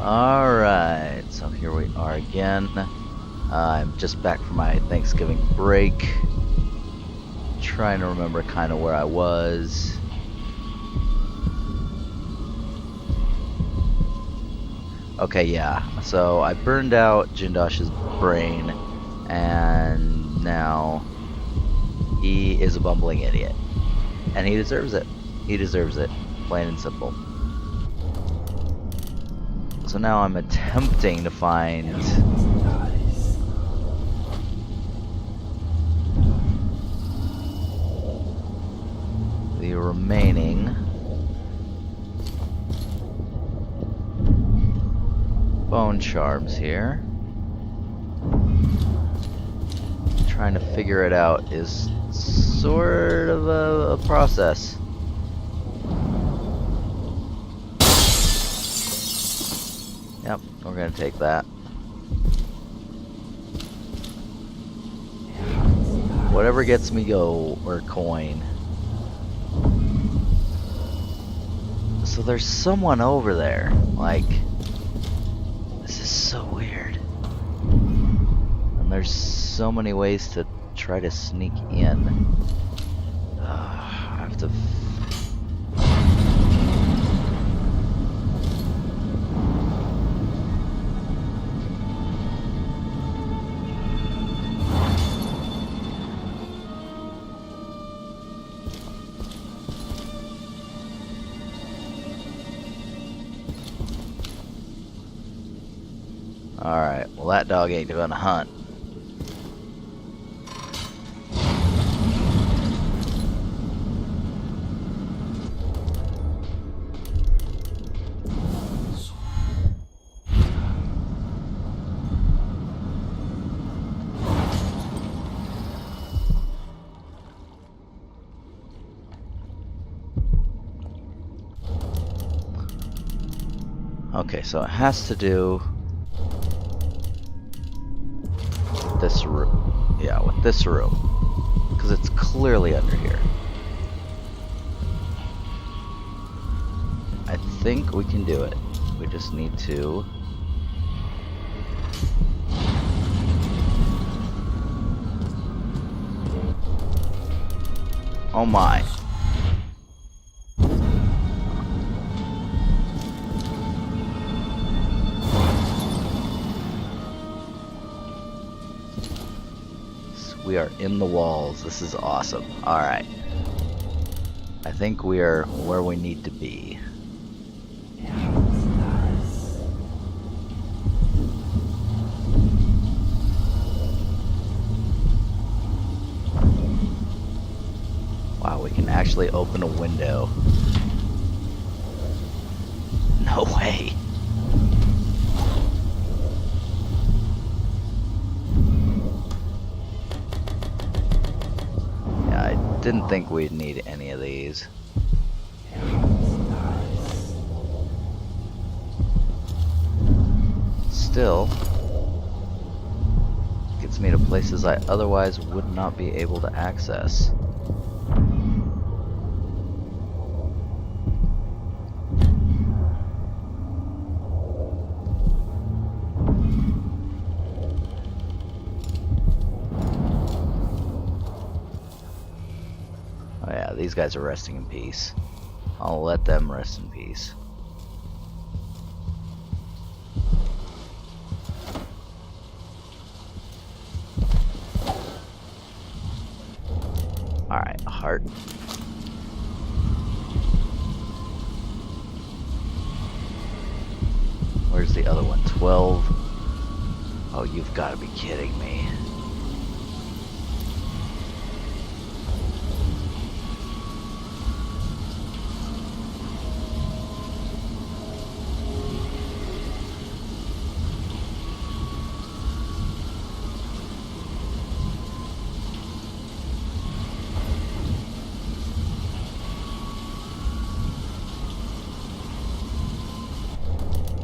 Alright, so here we are again. I'm just back from my Thanksgiving break. Trying to remember kind of where I was. Okay, yeah. So I burned out Jindosh's brain, and now he is a bumbling idiot. And he deserves it. He deserves it. Plain and simple. So now I'm attempting to find the remaining bone shards here. Trying to figure it out is sort of a process. Yep, we're gonna take that. Whatever gets me gold or coin. So there's someone over there. Like, this is so weird. And there's so many ways to try to sneak in. I have to. Alright, well that dog ain't gonna hunt. Okay, so it has to do this room. Yeah, with this room. Because it's clearly under here. I think we can do it. We just need to... Oh my. We are in the walls. This is awesome. Alright. I think we are where we need to be. Wow, we can actually open a window. No way. Didn't think we'd need any of these. Still, gets me to places I otherwise would not be able to access. These guys are resting in peace. I'll let them rest in peace. Alright, a heart. Where's the other one? 12. Oh, you've got to be kidding me.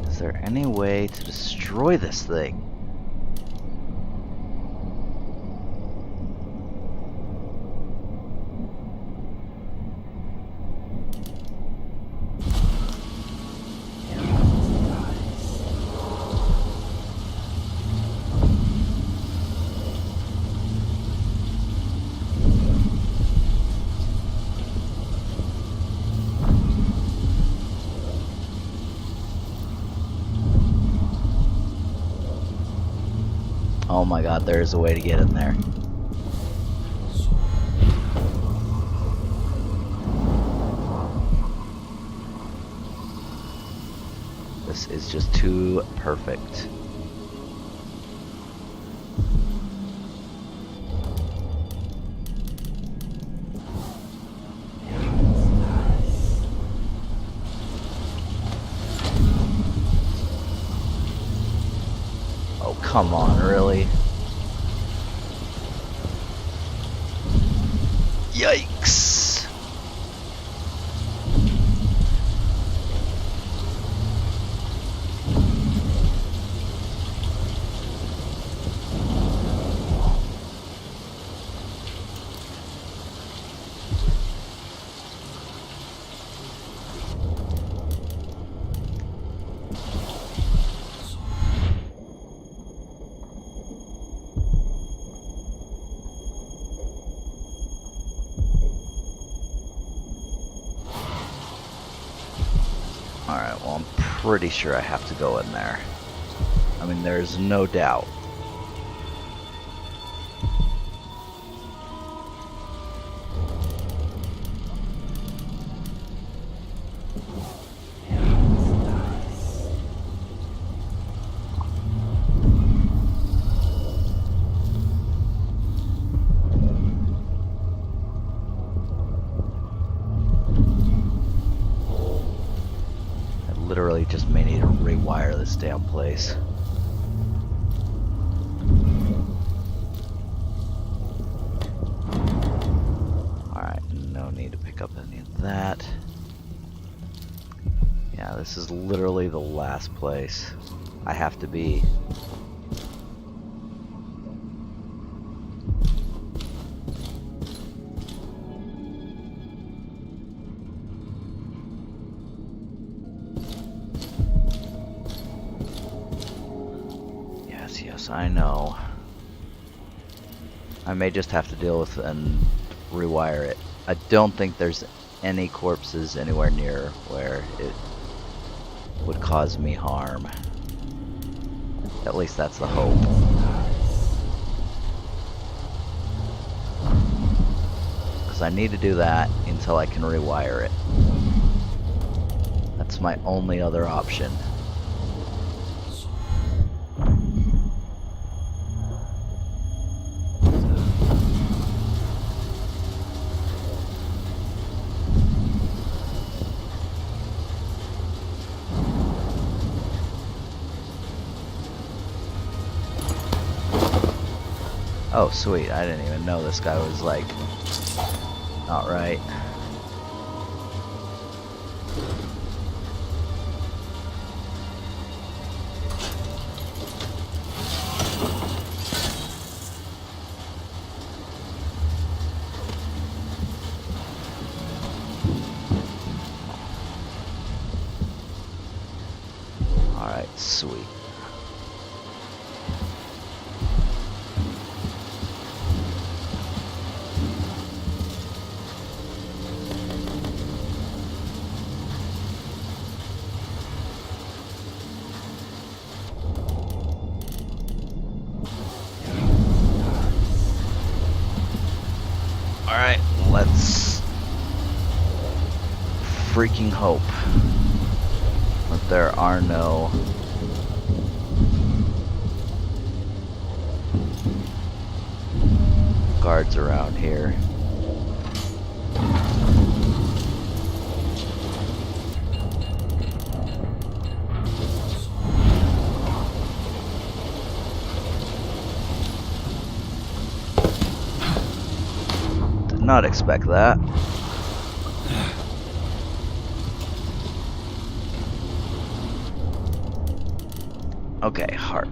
Is there any way to destroy this thing? Oh my god, there is a way to get in there. This is just too perfect. Oh, come on, really? Yikes! Alright, well, I'm pretty sure I have to go in there. I mean, there's no doubt. Literally just may need to rewire this damn place. Alright, no need to pick up any of that. Yeah, this is literally the last place I have to be. Yes, I know. I may just have to deal with and rewire it. I don't think there's any corpses anywhere near where it would cause me harm. At least that's the hope. Because I need to do that until I can rewire it. That's my only other option. Oh, sweet. I didn't even know this guy was, like, not right. Alright, sweet. Alright, let's freaking hope that there are no guards around here. Did not expect that. Okay, heart.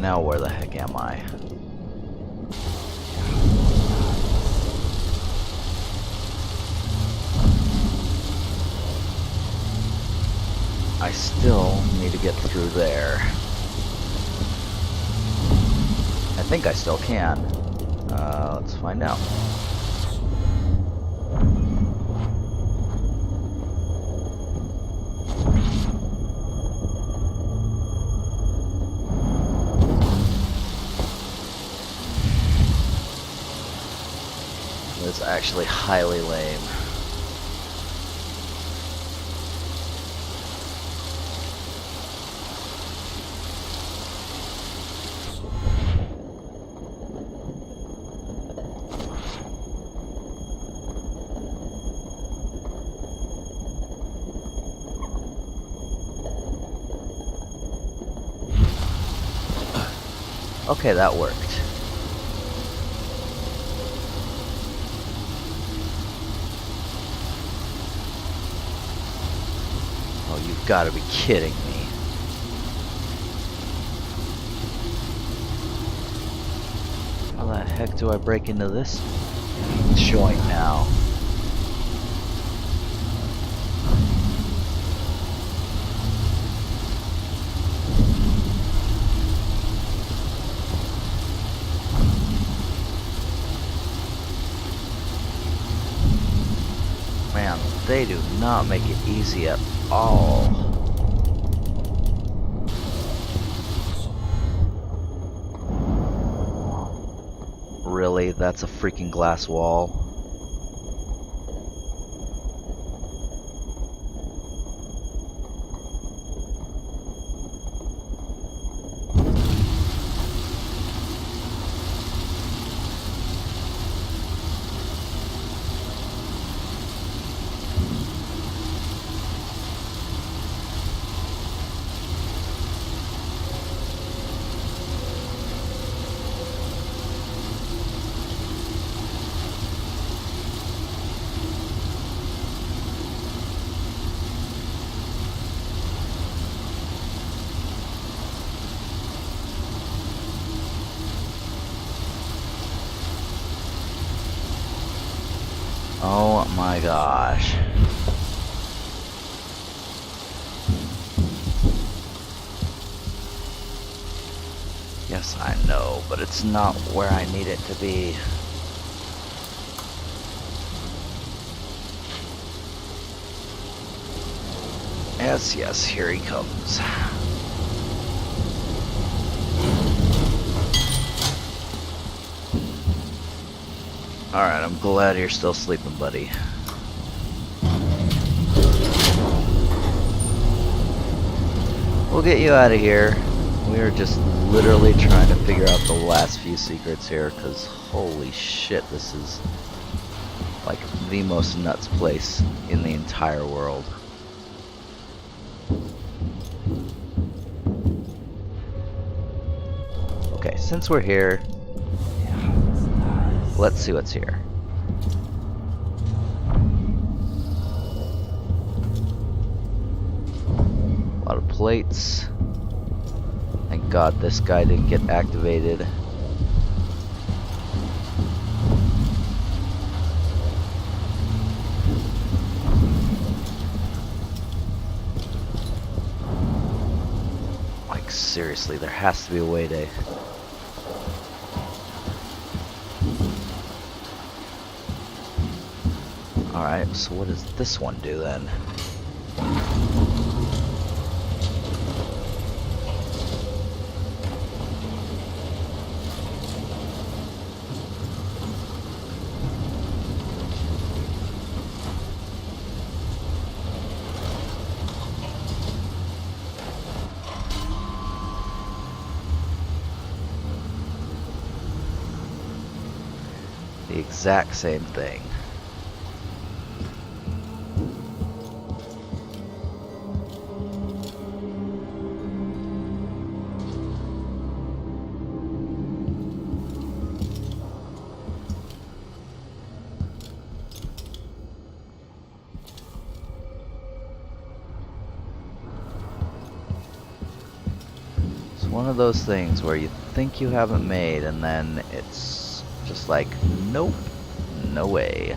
Now where the heck am I? I still need to get through there. I think I still can. Let's find out. It's actually highly lame. Okay, that worked. Oh, you've got to be kidding me. How the heck do I break into this joint now? Man, they do not make it easy at all. Really? That's a freaking glass wall? Oh my gosh. Yes, I know, but it's not where I need it to be. Yes, yes, here he comes. Alright, I'm glad you're still sleeping, buddy. We'll get you out of here. We are just literally trying to figure out the last few secrets here, because holy shit, this is like the most nuts place in the entire world. Okay, since we're here, let's see what's here. A lot of plates. Thank God this guy didn't get activated. Like seriously, there has to be a way to... Alright, so what does this one do then? The exact same thing. one of those things where you think you haven't made, and then it's just like, nope, no way.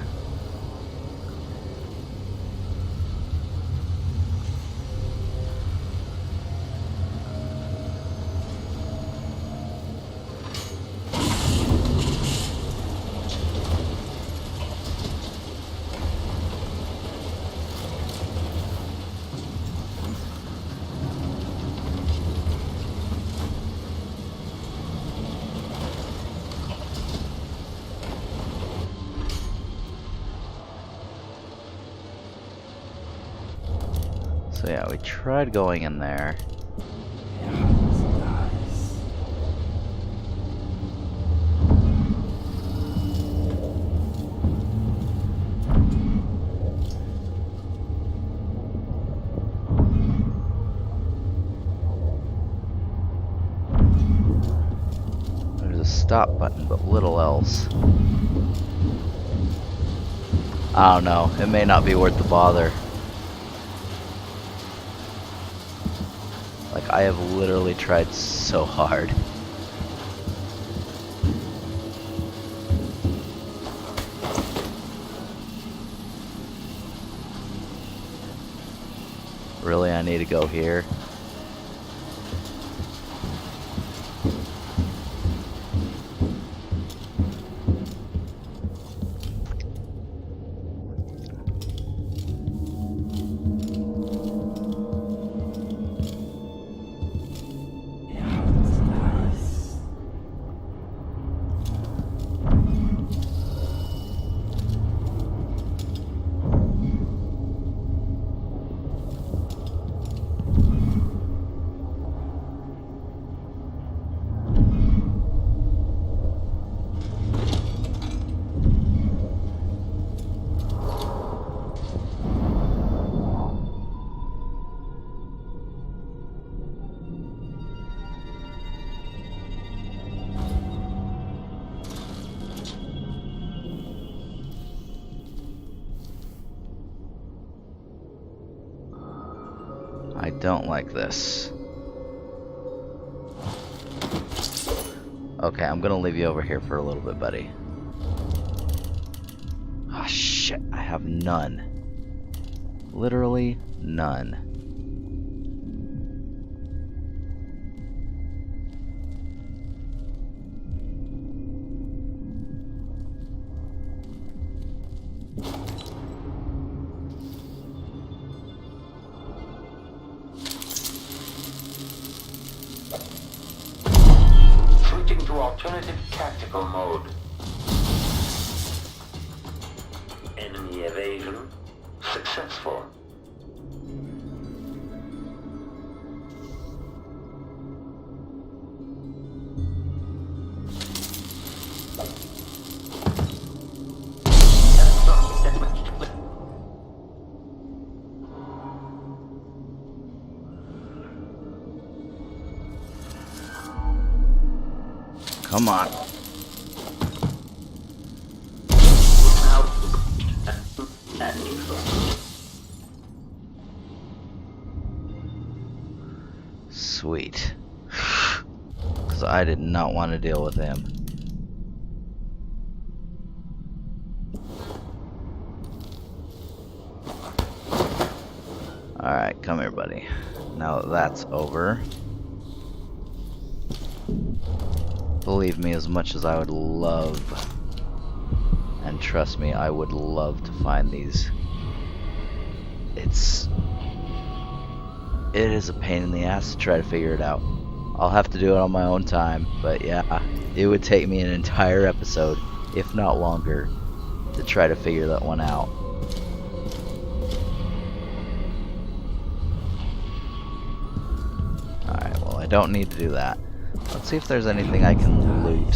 So yeah, we tried going in there. There's a stop button, but little else. I don't know, it may not be worth the bother. Like, I have literally tried so hard. Really, I need to go here? I don't like this. Okay, I'm gonna leave you over here for a little bit, buddy. Ah, shit, I have none. Literally none. Alternative tactical mode. Enemy evasion successful. Come on. Sweet. Because I did not want to deal with him. Alright, come here, buddy. Now that that's over. Believe me, as much as I would love, and trust me, I would love to find these. It is a pain in the ass to try to figure it out. I'll have to do it on my own time, but yeah, it would take me an entire episode, if not longer, to try to figure that one out. Alright, well, I don't need to do that. Let's see if there's anything I can loot.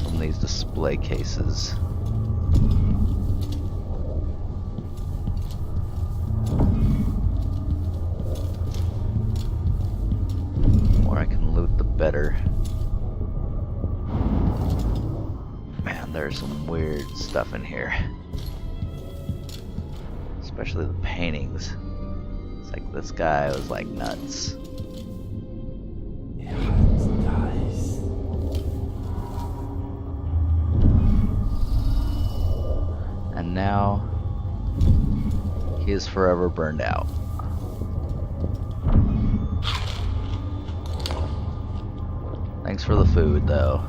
From these display cases. The more I can loot, the better. Man, there's some weird stuff in here. Especially the paintings. It's like this guy was like nuts. And now he is forever burned out. Thanks for the food, though.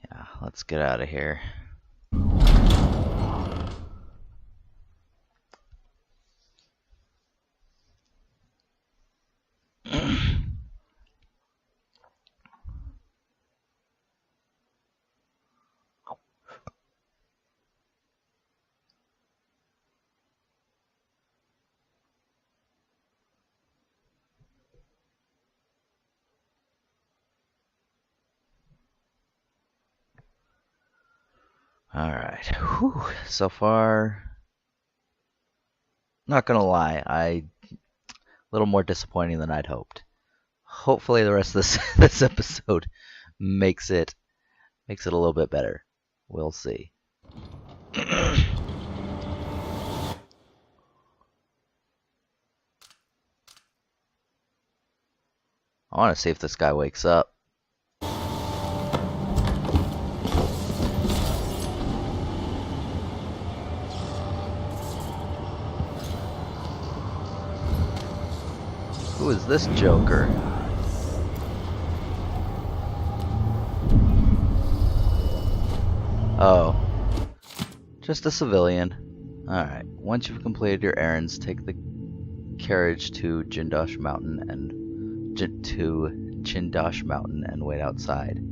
Yeah, let's get out of here. Alright, whew, so far, not gonna lie, a little more disappointing than I'd hoped. Hopefully the rest of this episode makes it a little bit better. We'll see. I want to see if this guy wakes up. Who is this Joker? Oh, just a civilian. Alright, once you've completed your errands, take the carriage to Jindosh Mountain and wait outside.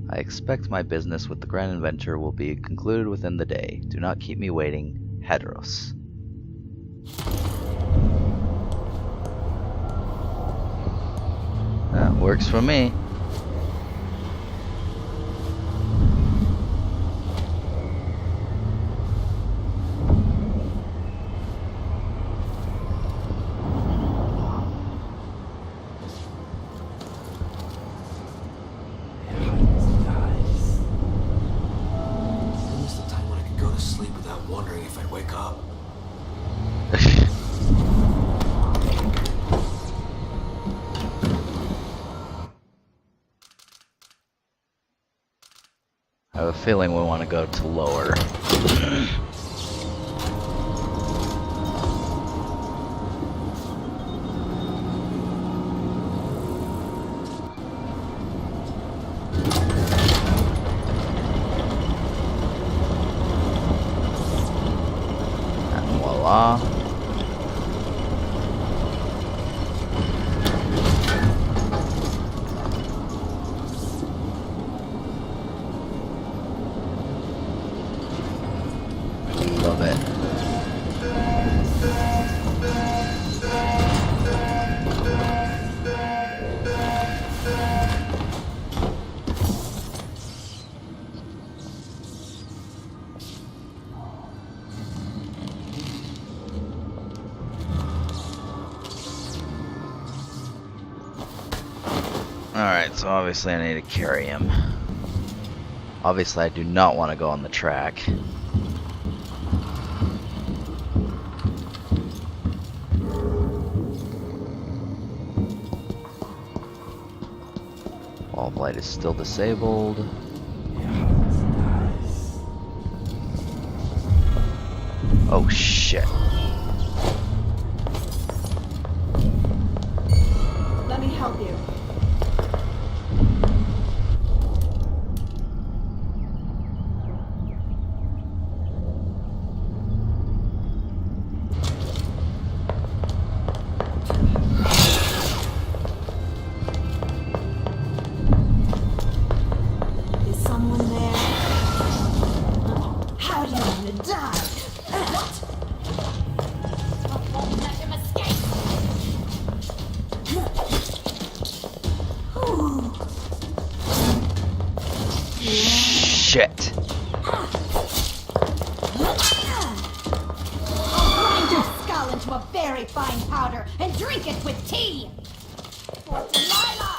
I expect my business with the Grand Inventor will be concluded within the day. Do not keep me waiting. Hedros. That works for me. I have a feeling we want to go to lower. And voila. Love it. Alright, so obviously I need to carry him. Obviously I do not want to go on the track. Wall of light is still disabled. Oh shit. Let me help you. Shit. I'll grind your skull into a very fine powder and drink it with tea. For Delilah!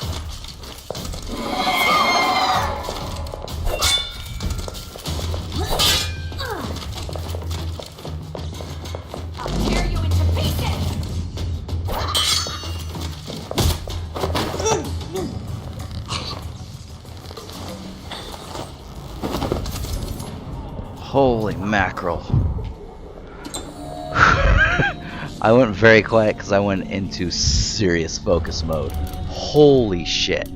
Holy mackerel. I went very quiet because I went into serious focus mode. Holy shit.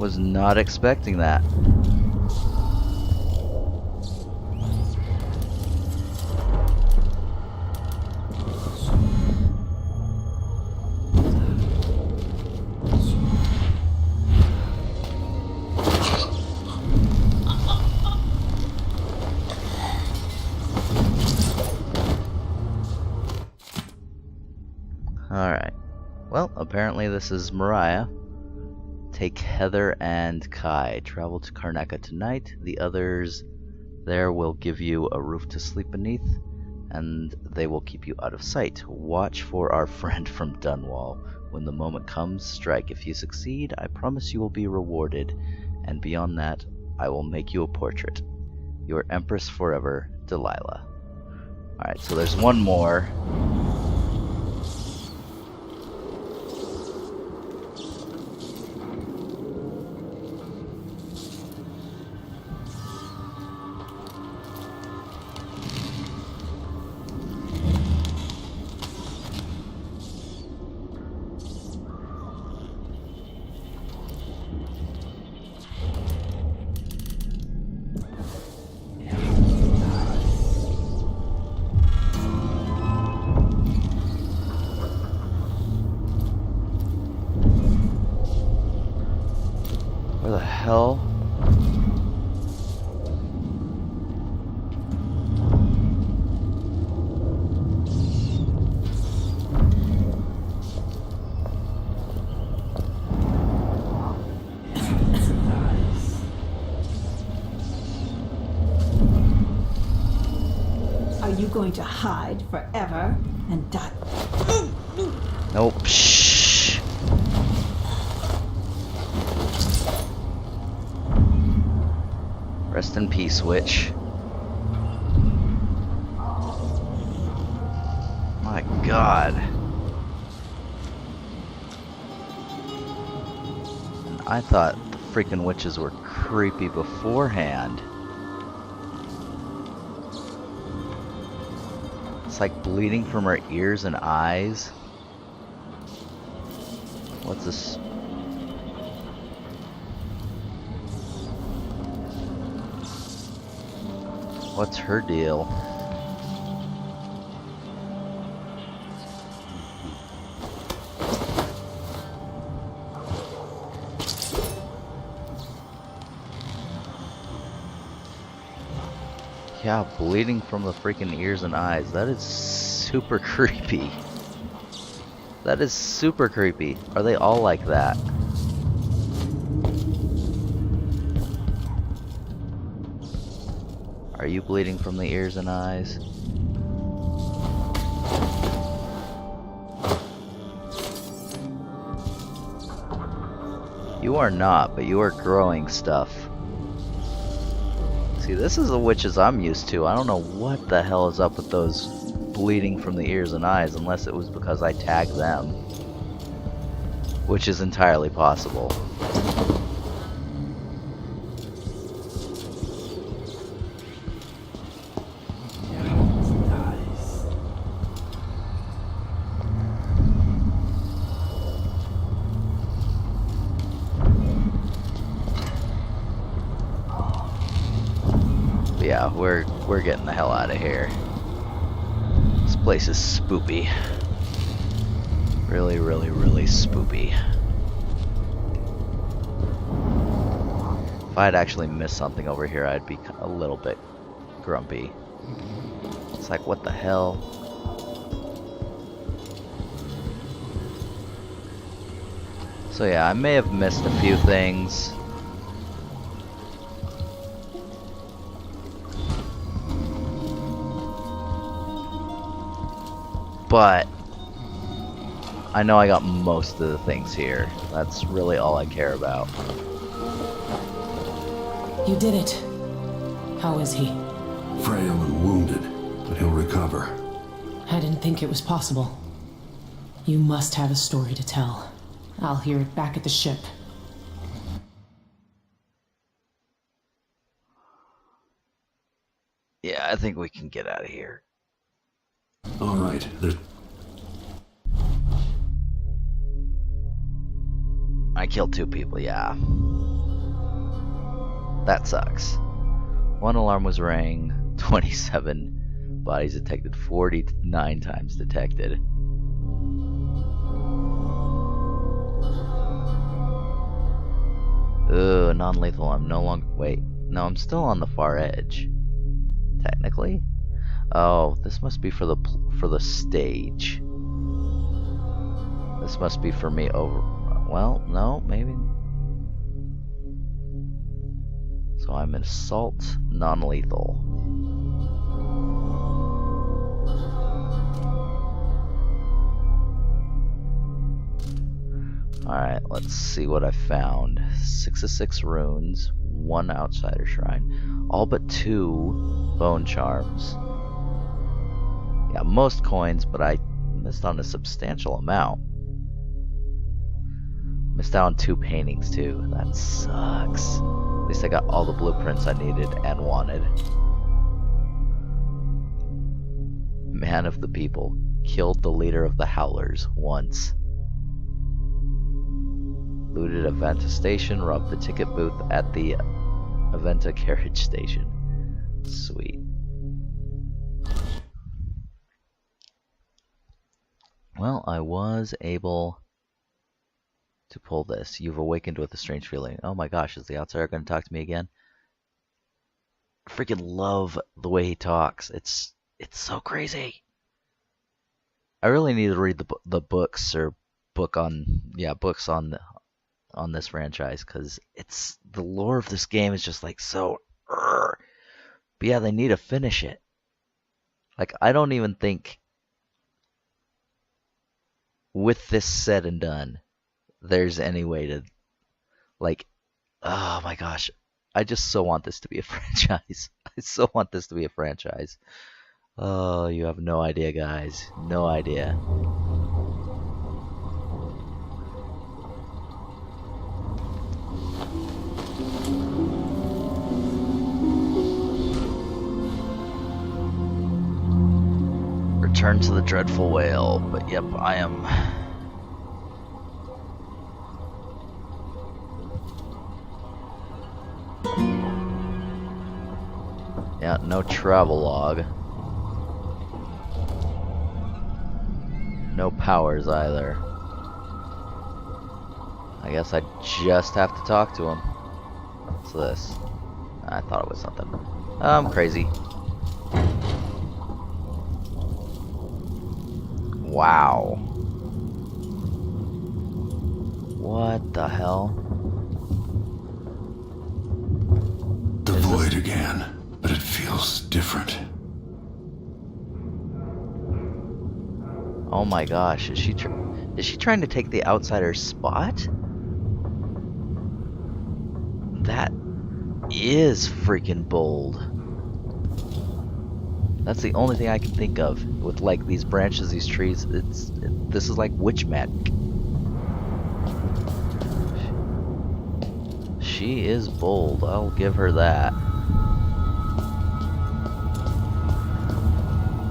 Was not expecting that. Alright. Well, apparently this is Mariah. Take Heather and Kai. Travel to Karnaca tonight. The others there will give you a roof to sleep beneath, and they will keep you out of sight. Watch for our friend from Dunwall. When the moment comes, strike. If you succeed, I promise you will be rewarded, and beyond that, I will make you a portrait. Your Empress forever, Delilah. Alright, so there's one more. Where the hell? Are you going to hide forever and die? Nope. Shh. Rest in peace, witch. My God. And I thought the freaking witches were creepy beforehand. It's like bleeding from her ears and eyes. What's this? What's her deal? Yeah, bleeding from the freaking ears and eyes. That is super creepy. That is super creepy. Are they all like that? Are you bleeding from the ears and eyes? You are not, but you are growing stuff. See, this is the witches I'm used to. I don't know what the hell is up with those bleeding from the ears and eyes, unless it was because I tagged them. Which is entirely possible. Yeah, we're getting the hell out of here. This place is spoopy. Really, really, really spoopy. If I'd actually missed something over here, I'd be a little bit grumpy. It's like, what the hell? So yeah, I may have missed a few things. But I know I got most of the things here. That's really all I care about. You did it. How is he? Frail and wounded, but he'll recover. I didn't think it was possible. You must have a story to tell. I'll hear it back at the ship. think we can get out of here. All right, there's... I killed 2 people, yeah. That sucks. 1 alarm was rang, 27 bodies detected, 49 times detected. Ugh, non-lethal. I'm no longer... Wait. No, I'm still on the far edge. Technically? Oh, this must be for the stage. This must be for me over... Well, no, maybe... So I'm in assault, non-lethal. Alright, let's see what I found. 6 of 6 runes, 1 outsider shrine, all but 2 bone charms. Yeah, most coins, but I missed on a substantial amount. Missed out on 2 paintings too. That sucks. At least I got all the blueprints I needed and wanted. Man of the people. Killed the leader of the Howlers once. Looted Aventa station, robbed the ticket booth at the Aventa carriage station. Sweet. Well, I was able to pull this. You've awakened with a strange feeling. Oh my gosh, is the outsider going to talk to me again? Freaking love the way he talks. It's so crazy. I really need to read the books or books on this franchise, because it's the lore of this game is just like so but yeah, they need to finish it. Like, I don't even think with this said and done there's any way to, like, oh my gosh, I just so want this to be a franchise. I so want this to be a franchise. Oh, you have no idea, guys. No idea. Return to the dreadful whale, but yep, I am. Yeah, no travel log. No powers either. I guess I just have to talk to him. What's this? I thought it was something. I'm crazy. Wow. What the hell? The void again, but it feels different. Oh my gosh, is she trying to take the outsider's spot? That is freaking bold. That's the only thing I can think of with, like, these branches, these trees. This is like witch magic. She is bold. I'll give her that.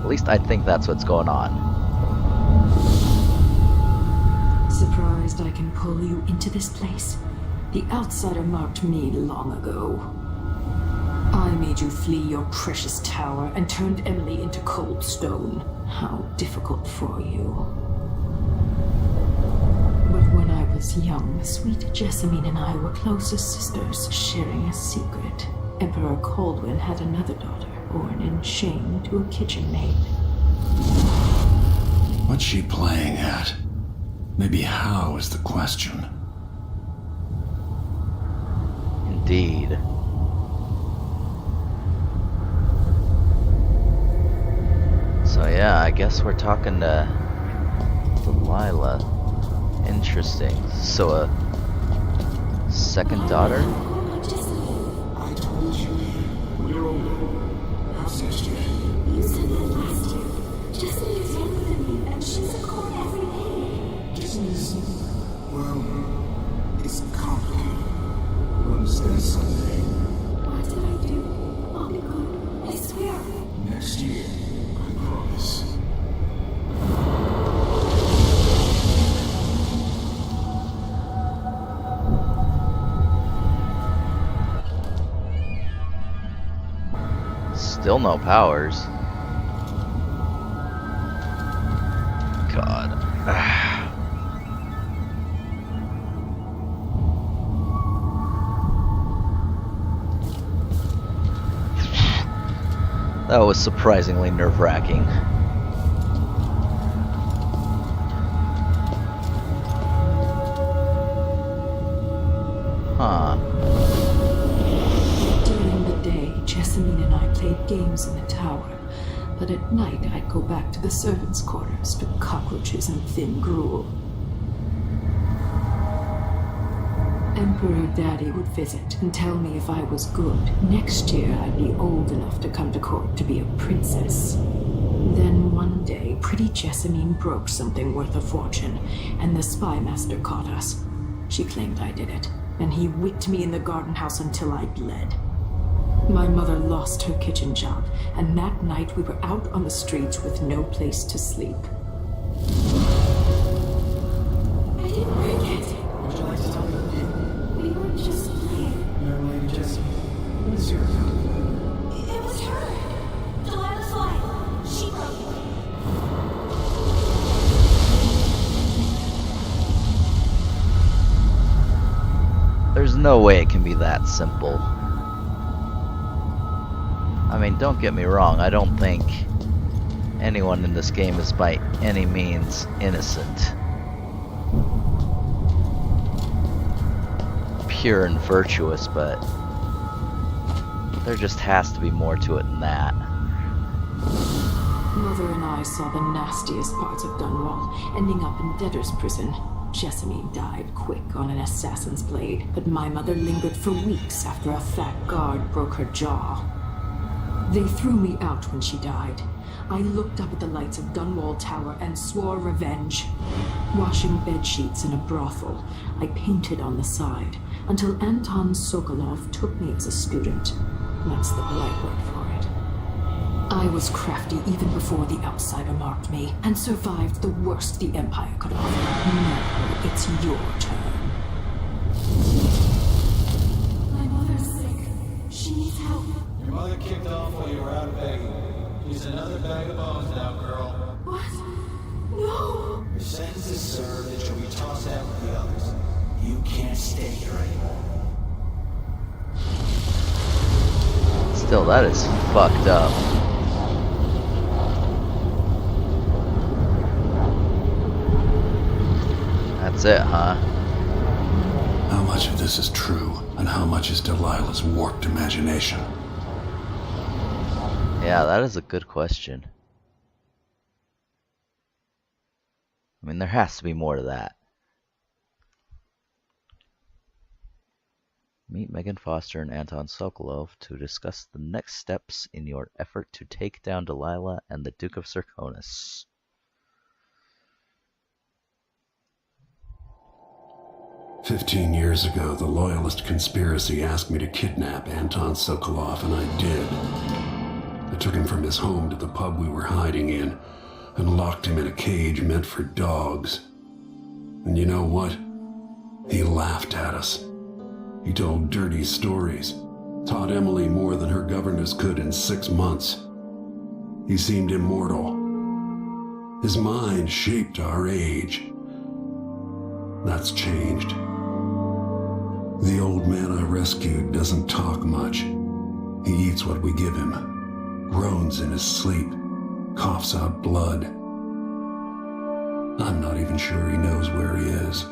At least I think that's what's going on. Surprised I can pull you into this place? The outsider marked me long ago. I made you flee your precious tower and turned Emily into cold stone. How difficult for you. But when I was young, sweet Jessamine and I were close as sisters, sharing a secret. Emperor Caldwin had another daughter, born in shame to a kitchen maid. What's she playing at? Maybe how is the question. Indeed. So yeah, I guess we're talking to Delilah. Interesting. So a second daughter? I told you. We're older. How says you? You said that last year. Jessamine is younger than me, and she's a court every day. Jessamine, well, it's complicated. We'll understand someday. What did I do? I'll be good. I swear. Still no powers. God. That was surprisingly nerve-wracking. Huh. During the day, Jessamine and I played games in the tower. But at night, I'd go back to the servants' quarters for cockroaches and thin gruel. Emperor Daddy would visit and tell me if I was good. Next year, I'd be old enough to come to court to be a princess. Then one day, pretty Jessamine broke something worth a fortune, and the spy master caught us. She claimed I did it, and he whipped me in the garden house until I bled. My mother lost her kitchen job, and that night we were out on the streets with no place to sleep. I didn't break it. Would you like to tell me what you did? We were just playing. Young lady Jessie, what is your account? It was her. Delilah's wife. She broke it. There's no way it can be that simple. I mean, don't get me wrong, I don't think anyone in this game is by any means innocent. Pure and virtuous, but there just has to be more to it than that. Mother and I saw the nastiest parts of Dunwall, ending up in debtor's prison. Jessamine died quick on an assassin's blade, but my mother lingered for weeks after a fat guard broke her jaw. They threw me out when she died. I looked up at the lights of Dunwall Tower and swore revenge. Washing bed sheets in a brothel, I painted on the side, until Anton Sokolov took me as a student. That's the polite word for it. I was crafty even before the outsider marked me, and survived the worst the Empire could offer. Now it's your turn. My mother's sick. She needs help. Your mother kicked off while you were out begging. She's another bag of bones now, girl. What? No. Your sentence is served and she'll be tossed out with the others. You can't stay here anymore. Still, that is fucked up. That's it, huh? How much of this is true, and how much is Delilah's warped imagination? Yeah, that is a good question. I mean, there has to be more to that. Meet Megan Foster and Anton Sokolov to discuss the next steps in your effort to take down Delilah and the Duke of Serkonis. "15 years ago, the Loyalist conspiracy asked me to kidnap Anton Sokolov, and I did. I took him from his home to the pub we were hiding in, and locked him in a cage meant for dogs. And you know what? He laughed at us. He told dirty stories, taught Emily more than her governess could in 6 months. He seemed immortal. His mind shaped our age. That's changed. The old man I rescued doesn't talk much. He eats what we give him, groans in his sleep, coughs out blood. I'm not even sure he knows where he is."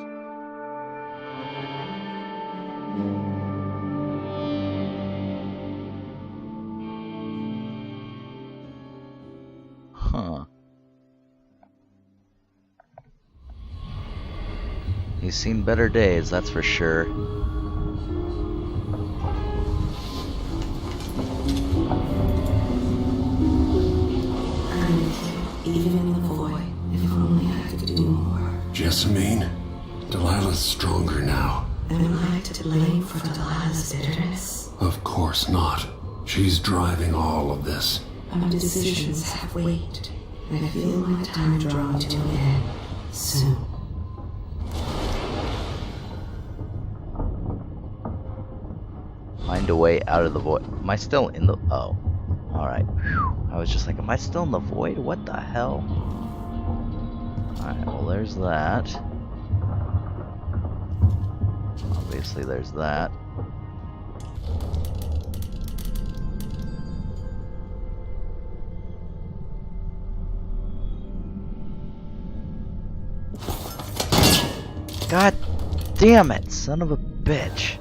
Huh. He's seen better days, that's for sure. And even in the void, if only I could do more. Jessamine, Delilah's stronger now. Am I to blame for Delilah's bitterness? Of course not. She's driving all of this. Our decisions have weight. I feel my time drawing to an end soon. Find a way out of the void. Am I still in the... Oh. Alright. I was just like, am I still in the void? What the hell? Alright, well there's that. Obviously there's that. God damn it, son of a bitch.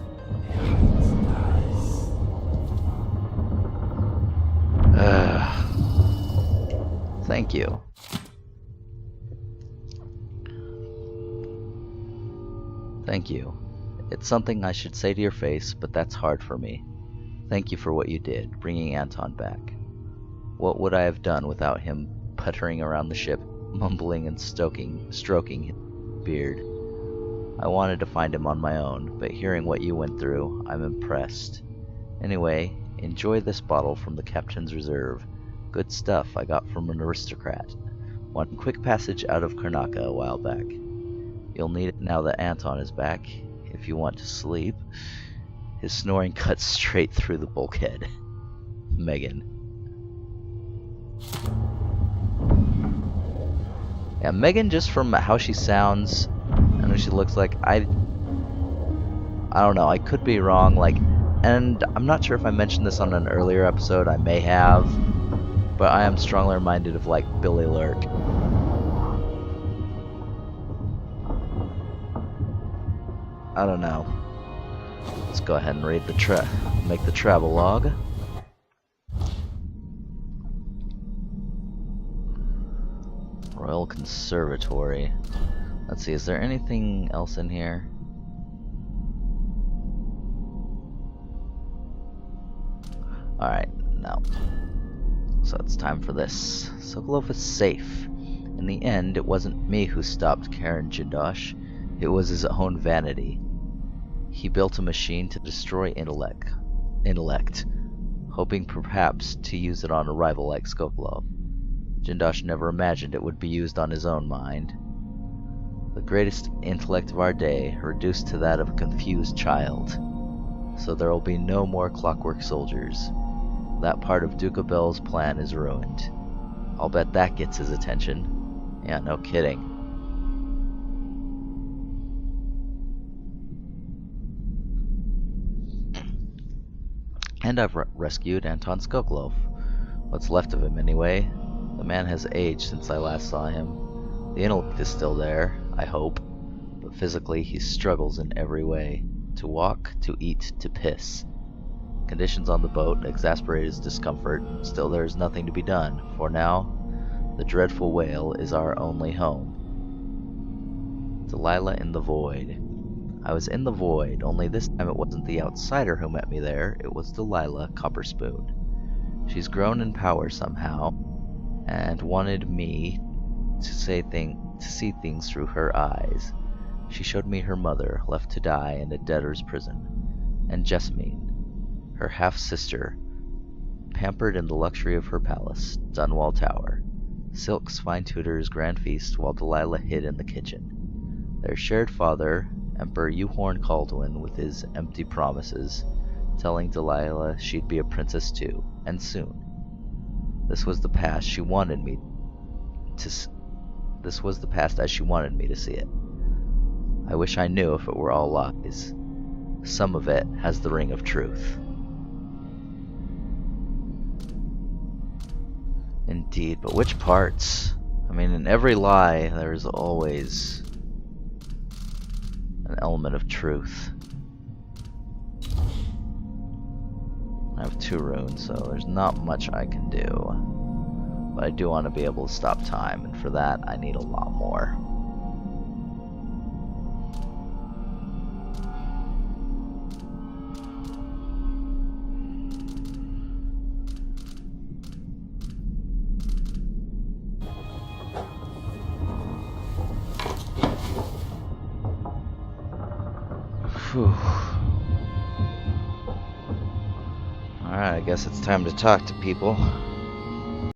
Thank you. Thank you. It's something I should say to your face, but that's hard for me. Thank you for what you did, bringing Anton back. What would I have done without him puttering around the ship, mumbling and stroking his beard? I wanted to find him on my own, but hearing what you went through, I'm impressed. Anyway, enjoy this bottle from the Captain's Reserve. Good stuff I got from an aristocrat. One quick passage out of Karnaka a while back. You'll need it now that Anton is back, if you want to sleep. His snoring cuts straight through the bulkhead. Megan. Yeah, Megan, just from how she sounds and what she looks like, I don't know, I could be wrong, like, and I'm not sure if I mentioned this on an earlier episode, I may have, but I am strongly reminded of, like, Billy Lurk. I don't know. Let's go ahead and read make the travel log. Royal Conservatory. Let's see, is there anything else in here? Alright, no. So it's time for this. Sokolov is safe. In the end, it wasn't me who stopped Karen Jindosh. It was his own vanity. He built a machine to destroy intellect, hoping perhaps to use it on a rival like Sokolov. Jindosh never imagined it would be used on his own mind. The greatest intellect of our day, reduced to that of a confused child. So there will be no more clockwork soldiers. That part of Duke Bell's plan is ruined. I'll bet that gets his attention. Yeah, no kidding. And I've rescued Anton Sokolov. What's left of him, anyway. The man has aged since I last saw him. The intellect is still there, I hope, but physically he struggles in every way. To walk, to eat, to piss. Conditions on the boat exasperate his discomfort. Still there is nothing to be done. For now, the dreadful whale is our only home. Delilah in the void. I was in the void, only this time it wasn't the outsider who met me there, it was Delilah Copperspoon. She's grown in power somehow, and wanted me to see things through her eyes. She showed me her mother, left to die in a debtor's prison, and Jessamine, her half-sister, pampered in the luxury of her palace, Dunwall Tower. Silk's fine tutor's grand feast while Delilah hid in the kitchen. Their shared father, Emperor Euhorn Caldwin, with his empty promises, telling Delilah she'd be a princess too, and soon. This was the past she wanted me to This was the past as she wanted me to see it. I wish I knew if it were all lies. Some of it has the ring of truth. Indeed, but which parts? I mean, in every lie, there is always an element of truth. I have 2 runes, so there's not much I can do. But I do want to be able to stop time, and for that, I need a lot more. Whew. Alright, I guess it's time to talk to people.